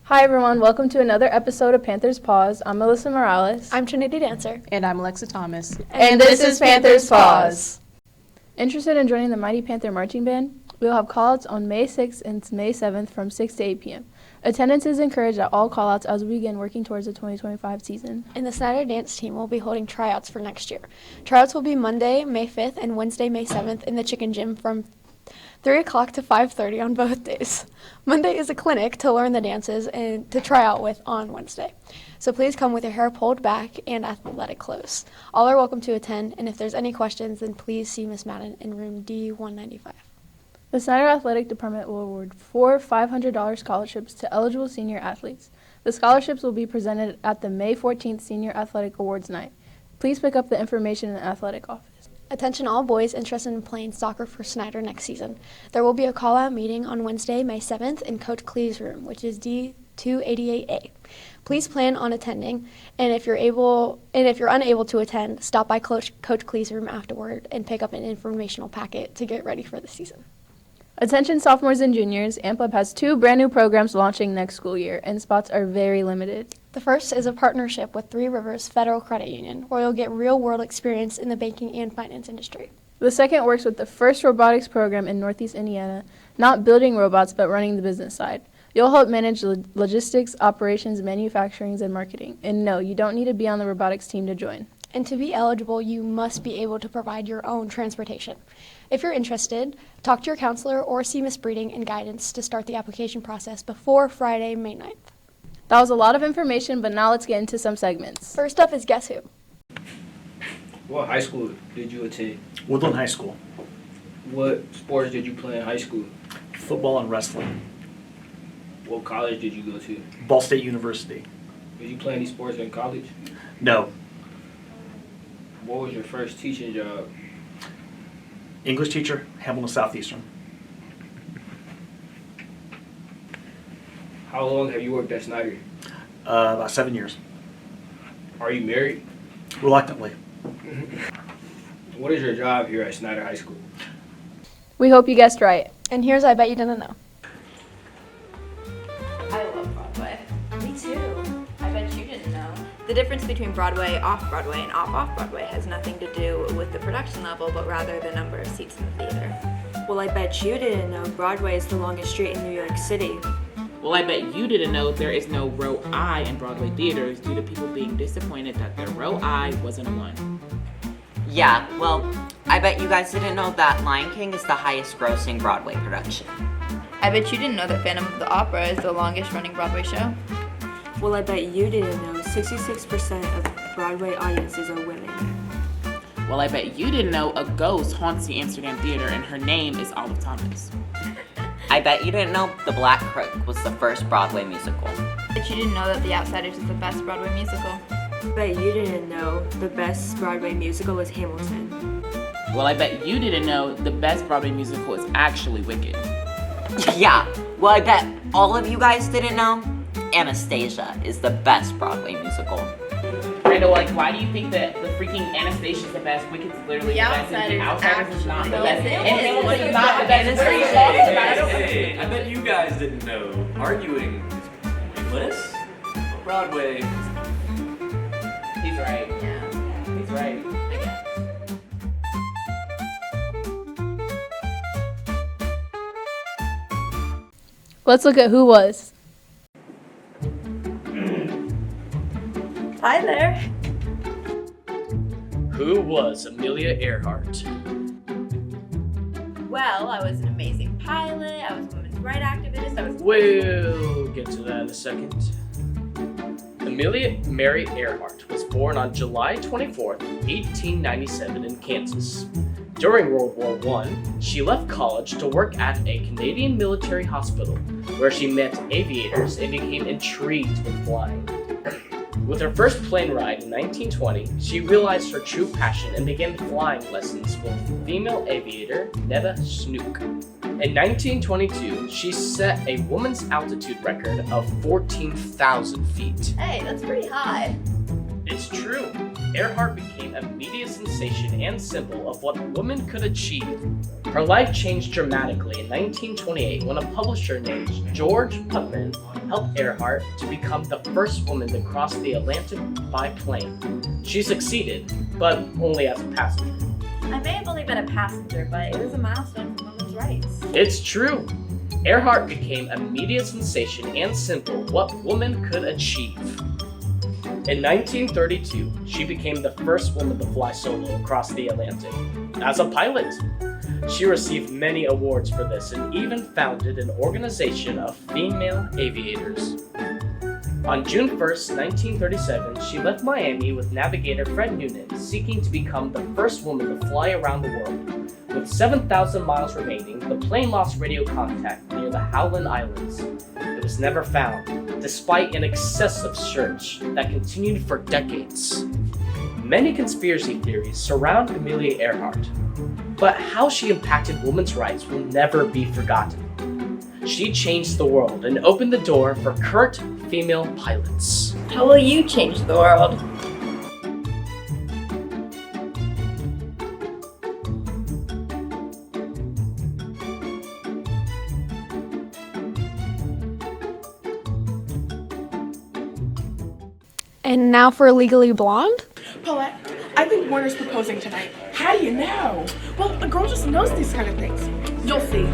Hi everyone, welcome to another episode of Panthers Pause. I'm Melissa Morales. I'm Trinity Dancer. And I'm Alexa Thomas. And this is Panthers Pause. Interested in joining the Mighty Panther Marching Band? We'll have callouts on May 6th and May 7th from 6 to 8 p.m. Attendance is encouraged at all callouts as we begin working towards the 2025 season. And the Snider dance team will be holding tryouts for next year. Tryouts will be Monday, May 5th and Wednesday, May 7th in the Chicken Gym from 3 o'clock to 5:30 on both days. Monday is a clinic to learn the dances and to try out with on Wednesday. So please come with your hair pulled back and athletic clothes. All are welcome to attend, and if there's any questions, then please see Miss Madden in room D195. The Snider Athletic Department will award 4 $500 scholarships to eligible senior athletes. The scholarships will be presented at the May 14th Senior Athletic Awards Night. Please pick up the information in the athletic office. Attention all boys interested in playing soccer for Snider next season. There will be a call-out meeting on Wednesday, May 7th in Coach Clee's room, which is D288A. Please plan on attending, and if you're unable to attend, stop by Coach Clee's room afterward and pick up an informational packet to get ready for the season. Attention sophomores and juniors, AMPLab has 2 brand new programs launching next school year, and spots are very limited. The first is a partnership with Three Rivers Federal Credit Union, where you'll get real-world experience in the banking and finance industry. The second works with the first robotics program in Northeast Indiana, not building robots but running the business side. You'll help manage logistics, operations, manufacturing, and marketing. And no, you don't need to be on the robotics team to join. And to be eligible, you must be able to provide your own transportation. If you're interested, talk to your counselor or see Miss Breeding and guidance to start the application process before Friday, May 9th. That was a lot of information, but now let's get into some segments. First up is Guess Who? What high school did you attend? Woodland High School. What sports did you play in high school? Football and wrestling. What college did you go to? Ball State University. Did you play any sports in college? No. What was your first teaching job? English teacher, Hamilton Southeastern. How long have you worked at Snider? About 7 years. Are you married? Reluctantly. What is your job here at Snider High School? We hope you guessed right. And here's I Bet You Didn't Know. I love Broadway. Me too. I bet you didn't know. The difference between Broadway, off-Broadway, and off-Broadway has nothing to do with the production level, but rather the number of seats in the theater. Well, I bet you didn't know Broadway is the longest street in New York City. Well, I bet you didn't know there is no row I in Broadway theaters due to people being disappointed that their row I wasn't a 1. Yeah, well, I bet you guys didn't know that Lion King is the highest grossing Broadway production. I bet you didn't know that Phantom of the Opera is the longest running Broadway show. Well, I bet you didn't know 66% of Broadway audiences are women. Well, I bet you didn't know a ghost haunts the Amsterdam Theater and her name is Olive Thomas. I bet you didn't know The Black Crook was the first Broadway musical. I bet you didn't know that The Outsiders is the best Broadway musical. I bet you didn't know the best Broadway musical is Hamilton. Well, I bet you didn't know the best Broadway musical is actually Wicked. Yeah, well, I bet all of you guys didn't know Anastasia is the best Broadway musical. I know, like, why do you think that the freaking Anastasia is the best? Wicked's literally the best, and The Outsiders is not the best. And Hamilton is not the best. What are you talking about? Hey, I bet you guys didn't know. Arguing is pointless. Broadway. He's right. Yeah. He's right. I guess. Let's look at who was. Hi there. Who was Amelia Earhart? Well, I was an amazing pilot, I was a women's rights activist, I was... We'll get to that in a second. Amelia Mary Earhart was born on July 24th, 1897 in Kansas. During World War I, she left college to work at a Canadian military hospital, where she met aviators and became intrigued with flying. With her first plane ride in 1920, she realized her true passion and began flying lessons with female aviator Netta Snook. In 1922, she set a woman's altitude record of 14,000 feet. Hey, that's pretty high. It's true. Earhart became a media sensation and symbol of what women could achieve. Her life changed dramatically in 1928 when a publisher named George Putnam helped Earhart to become the first woman to cross the Atlantic by plane. She succeeded, but only as a passenger. I may have only been a passenger, but it was a milestone for women's rights. It's true. Earhart became a media sensation and symbol of what women could achieve. In 1932, she became the first woman to fly solo across the Atlantic as a pilot. She received many awards for this and even founded an organization of female aviators. On June 1st, 1937, she left Miami with navigator Fred Noonan, seeking to become the first woman to fly around the world. With 7,000 miles remaining, the plane lost radio contact near the Howland Islands. It was never found, despite an excessive search that continued for decades. Many conspiracy theories surround Amelia Earhart, but how she impacted women's rights will never be forgotten. She changed the world and opened the door for current female pilots. How will you change the world? And now for Legally Blonde. Paulette, I think Warner's proposing tonight. How do you know? Well, a girl just knows these kind of things. You'll see.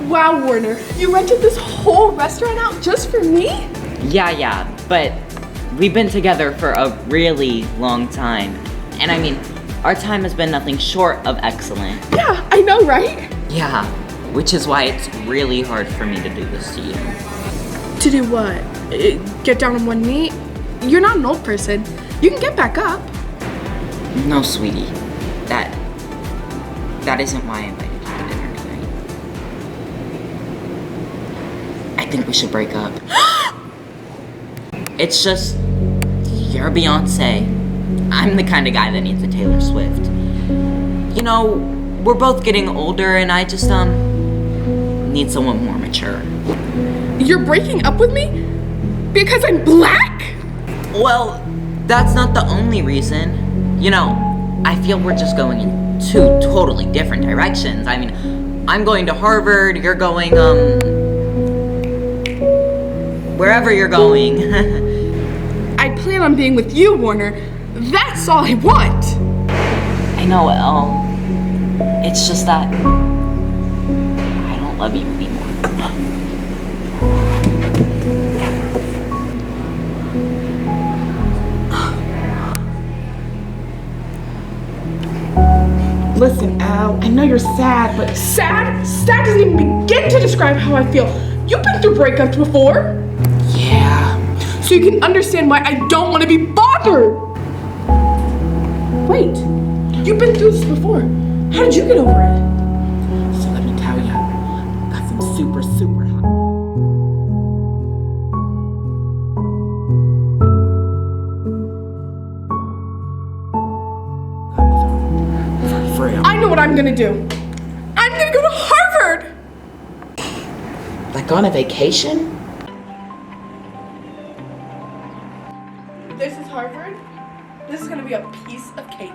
Wow, Warner, you rented this whole restaurant out just for me? Yeah, but we've been together for a really long time. And I mean, our time has been nothing short of excellent. Yeah, I know, right? Yeah, which is why it's really hard for me to do this to you. To do what? Get down on one knee? You're not an old person. You can get back up. No, sweetie. That isn't why I invited you to dinner tonight. I think we should break up. It's just, you're Beyonce. I'm the kind of guy that needs a Taylor Swift. You know, we're both getting older and I just, need someone more mature. You're breaking up with me? Because I'm black? Well, that's not the only reason. You know, I feel we're just going in two totally different directions. I mean, I'm going to Harvard, you're going, wherever you're going. I plan on being with you, Warner. That's all I want. I know, Elle. It's just that I don't love you anymore. Listen, Al, I know you're sad, but sad? Sad doesn't even begin to describe how I feel. You've been through breakups before. Yeah. So you can understand why I don't want to be bothered. Wait, you've been through this before. How did you get over it? So let me tell you, I got some super hot. I know what I'm gonna do. I'm gonna go to Harvard! Like on a vacation? This is Harvard. This is gonna be a piece of cake.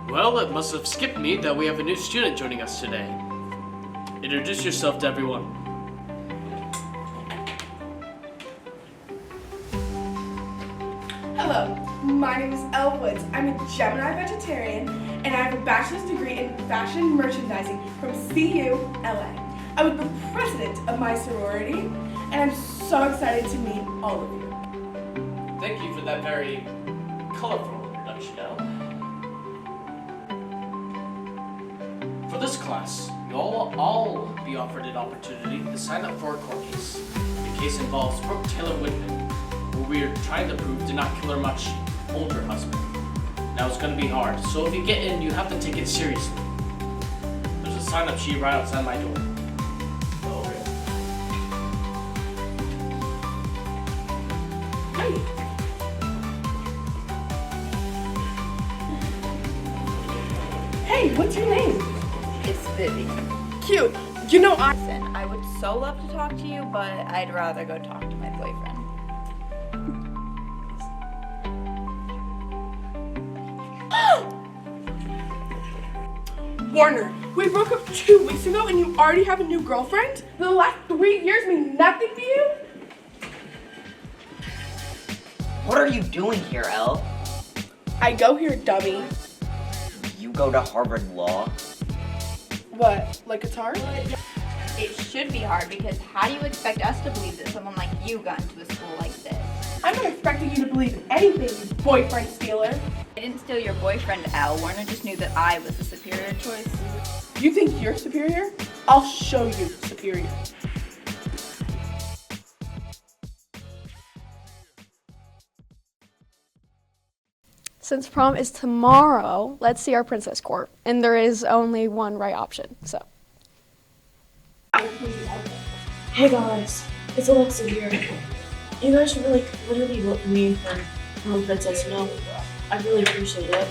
Well, it must have skipped me that we have a new student joining us today. Introduce yourself to everyone. Hello, my name is Elle Woods. I'm a Gemini vegetarian, and I have a bachelor's degree in fashion merchandising from CU LA. I was the president of my sorority, and I'm so excited to meet all of you. Thank you for that very colorful introduction, Elle. For this class, you'll all be offered an opportunity to sign up for a court case. The case involves Brooke Taylor Whitman, who we are trying to prove did not kill her much older husband. Now it's going to be hard, so if you get in, you have to take it seriously. There's a sign-up sheet right outside my door. Hey, what's your name? It's Vivi. Cute. You know, Listen, I would so love to talk to you, but I'd rather go talk to my boyfriend. Warner, we broke up 2 weeks ago and you already have a new girlfriend? The last 3 years mean nothing to you? What are you doing here, Elle? I go here, dummy. You go to Harvard Law? What, like it's hard? It should be hard because how do you expect us to believe that someone like you got into a school like this? I'm not expecting you to believe anything, you boyfriend stealer. I didn't steal your boyfriend, Al. Warner just knew that I was the superior choice. You think you're superior? I'll show you superior. Since prom is tomorrow, let's see our princess court. And there is only one right option, so. Hey guys, it's Alexa here. You guys should literally vote for me for prom princess, you know? I really appreciate it.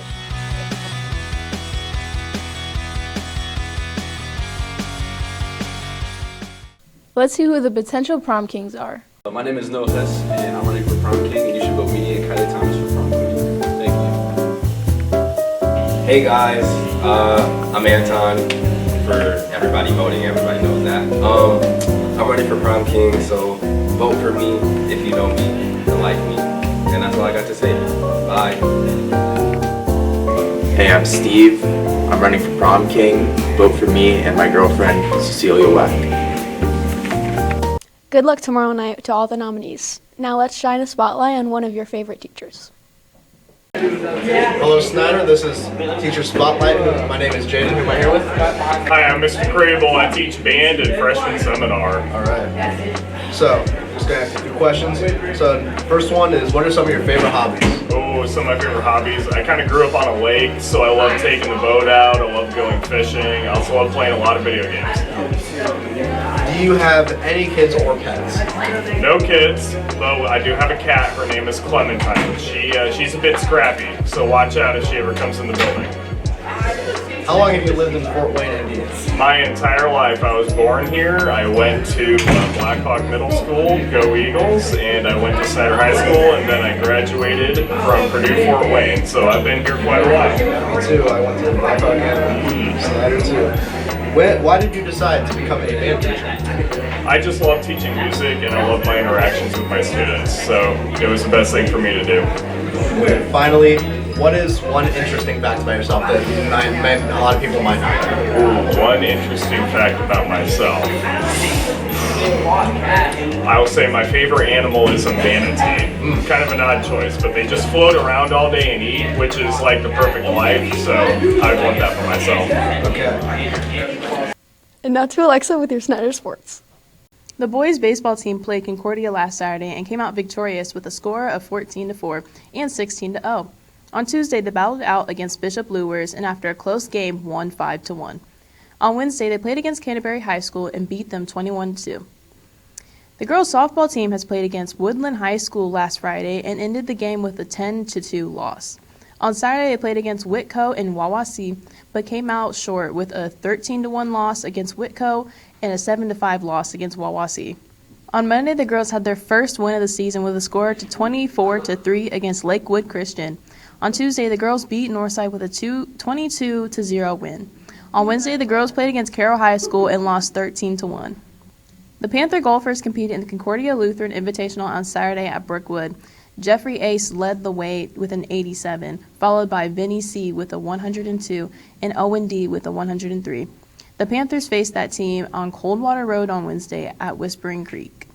Let's see who the potential prom kings are. My name is Noah Hess, and I'm running for prom king, and you should vote me and Kylie Thomas for prom queen. Thank you. Hey guys, I'm Anton. For everybody voting, everybody knows that. I'm running for prom king, so vote for me if you know me and like me. And that's all I got to say. Bye. Hey, I'm Steve. I'm running for prom king. Vote for me and my girlfriend, Cecilia Weck. Good luck tomorrow night to all the nominees. Now let's shine a spotlight on one of your favorite teachers. Hello, Snider. This is Teacher Spotlight. My name is Jaden. Who am I here with? Hi, I'm Mr. Crable. I teach band and freshman seminar. All right. So, just gonna ask a few questions. So, first one is, what are some of your favorite hobbies? Oh, some of my favorite hobbies. I kind of grew up on a lake, so I love taking the boat out. I love going fishing. I also love playing a lot of video games. Do you have any kids or pets? No kids, but I do have a cat. Her name is Clementine. She's a bit scrappy, so watch out if she ever comes in the building. How long have you lived in Fort Wayne, Indiana? My entire life. I was born here. I went to Blackhawk Middle School, go Eagles, and I went to Snider High School, and then I graduated from Purdue Fort Wayne, so I've been here quite a while. Me too. I went to Blackhawk and Snider too. Why did you decide to become a band teacher? I just love teaching music, and I love my interactions with my students, so it was the best thing for me to do. And finally, what is one interesting fact about yourself that a lot of people might not know? Ooh, one interesting fact about myself. I will say my favorite animal is a manatee. Kind of an odd choice, but they just float around all day and eat, which is like the perfect life, so I want that for myself. Okay. And now to Alexa with your Snider Sports. The boys baseball team played Concordia last Saturday and came out victorious with a score of 14-4 and 16-0. On Tuesday, they battled out against Bishop Lewis and after a close game, won 5-1. On Wednesday, they played against Canterbury High School and beat them 21-2. The girls' softball team has played against Woodland High School last Friday and ended the game with a 10-2 loss. On Saturday, they played against Whitco and Wawasee, but came out short with a 13-1 loss against Whitco and a 7-5 loss against Wawasee. On Monday, the girls had their first win of the season with a score to 24-3 against Lakewood Christian. On Tuesday, the girls beat Northside with a 22-0 win. On Wednesday, the girls played against Carroll High School and lost 13-1. The Panther golfers competed in the Concordia Lutheran Invitational on Saturday at Brookwood. Jeffrey Ace led the way with an 87, followed by Vinny C. with a 102 and Owen D. with a 103. The Panthers faced that team on Coldwater Road on Wednesday at Whispering Creek.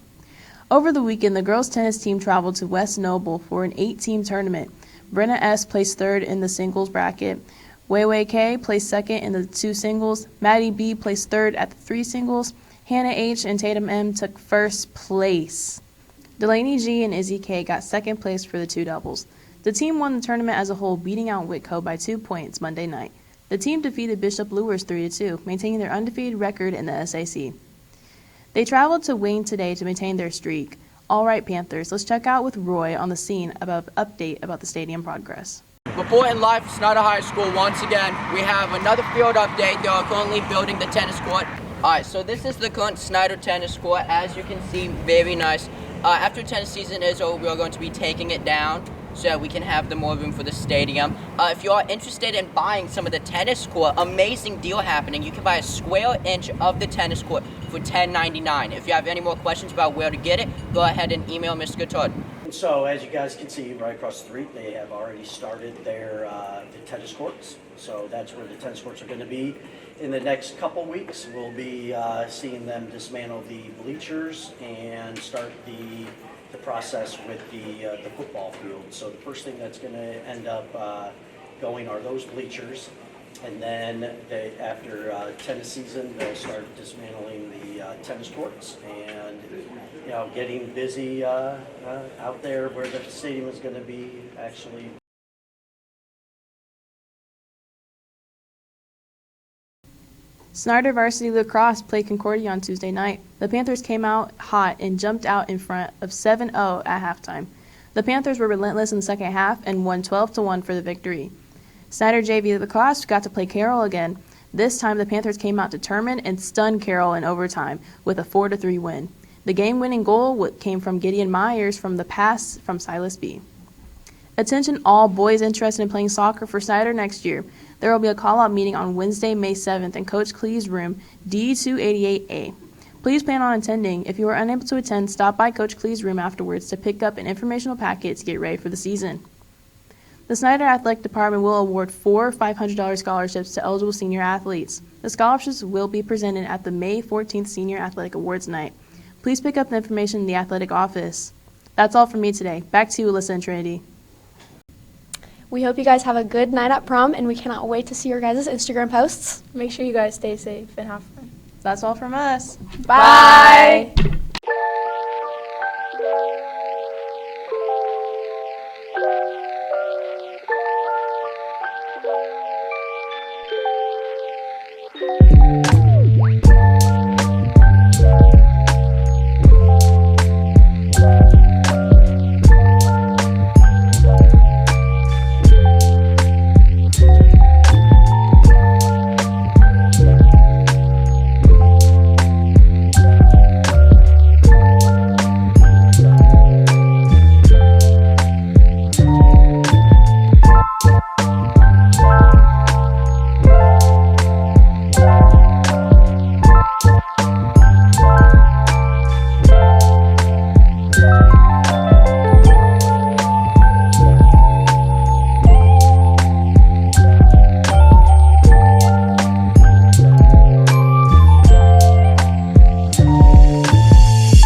Over the weekend, the girls' tennis team traveled to West Noble for an 8-team tournament. Brenna S. placed third in the singles bracket. Weiwei K. placed second in the 2 singles. Maddie B. placed third at the 3 singles. Hannah H. and Tatum M. took first place. Delaney G. and Izzy K. got second place for the 2 doubles. The team won the tournament as a whole, beating out Whitco by 2 points Monday night. The team defeated Bishop Lewis 3-2, maintaining their undefeated record in the SAC. They traveled to Wayne today to maintain their streak. All right, Panthers, let's check out with Roy on the scene about update about the stadium progress. Reporting live from Snider High School once again. We have another field update. They are currently building the tennis court. Alright, so this is the current Snider tennis court. As you can see, very nice. After tennis season is over, we are going to be taking it down so that we can have the more room for the stadium. If you are interested in buying some of the tennis court, amazing deal happening. You can buy a square inch of the tennis court for $10.99. If you have any more questions about where to get it, go ahead and email Mr. Couture. And so, as you guys can see right across the street, they have already started their the tennis courts. So that's where the tennis courts are going to be. In the next couple weeks, we'll be seeing them dismantle the bleachers and start the process with the football field. So the first thing that's going to end up going are those bleachers, and then after tennis season, they'll start dismantling the tennis courts and getting busy out there where the stadium is going to be actually. Snider varsity lacrosse played Concordia on Tuesday night. The Panthers came out hot and jumped out in front of 7-0 at halftime. The Panthers were relentless in the second half and won 12-1 for the victory. Snider JV lacrosse got to play Carroll again. This time the Panthers came out determined and stunned Carroll in overtime with a 4-3 win. The game-winning goal came from Gideon Myers from the pass from Silas B. Attention all boys interested in playing soccer for Snider next year. There will be a call-out meeting on Wednesday, May 7th in Coach Clee's room, D288A. Please plan on attending. If you are unable to attend, stop by Coach Clee's room afterwards to pick up an informational packet to get ready for the season. The Snider Athletic Department will award 4 $500 scholarships to eligible senior athletes. The scholarships will be presented at the May 14th Senior Athletic Awards Night. Please pick up the information in the athletic office. That's all from me today. Back to you, Alyssa and Trinity. We hope you guys have a good night at prom, and we cannot wait to see your guys' Instagram posts. Make sure you guys stay safe and have fun. That's all from us. Bye. Bye.